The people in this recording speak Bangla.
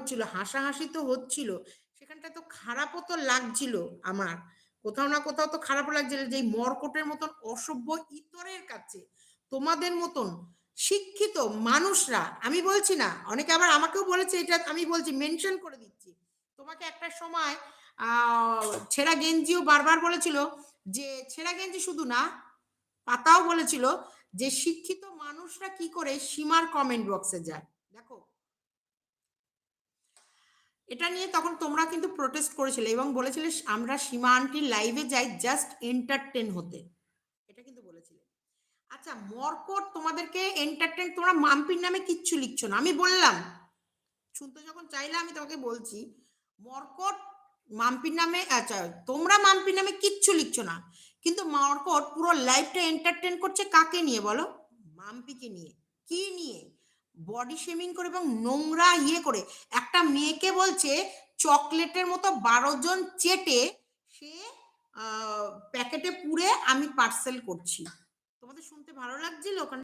হচ্ছিল, হাসাহাসি তো হচ্ছিল, সেখানটা তো খারাপও তো লাগছিল আমার। কোথাও না কোথাও তো খারাপও লাগছিল যে এই মর্কটের মতন অসভ্য ইতরের কাছে তোমাদের মতন শিক্ষিত মানুষরা, আমি বলছি না, অনেকে আবার আমাকেও বলেছে, এটা আমি বলছি, মেনশন করে দিচ্ছি, তোমাকে একটা সময় ছেঁড়া গেঞ্জিও বারবার বলেছিল, যে ছেঁড়া গেঞ্জি শুধু না, পাতাও বলেছিল যে শিক্ষিত মানুষরা কি করে সীমার কমেন্ট বক্সে যায়। দেখো, এটা নিয়ে তখন তোমরা কিন্তু প্রোটেস্ট করেছিলে এবং বলেছিলে আমরা সীমা আন্টির লাইভে যাই জাস্ট এন্টারটেন হতে, এটা কিন্তু বলেছিলে। আচ্ছা, মর্কট তোমাদেরকে এন্টারটেন, তোমরা মাম্পির নামে কিচ্ছু লিখছো না, আমি বললাম, শুনতে যখন চাইলে আমি তোমাকে বলছি, মর্কট মাম্পির নামে, আচ্ছা তোমরা মাম্পির নামে কিচ্ছু লিখছো না, কিন্তু মর্কট পুরো লাইফটা এন্টারটেন করছে কাকে নিয়ে বলো? মাম্পিকে নিয়ে। কি নিয়ে? বডি শেমিং করে এবং নোংরা ইয়ে করে একটা মেয়েকে বলছে চকলেটের মতো 12 জন চেটে সে প্যাকেটে পুরে আমি পার্সেল করছি। তোমাদের শুনতে ভালো লাগছিল ওখানে?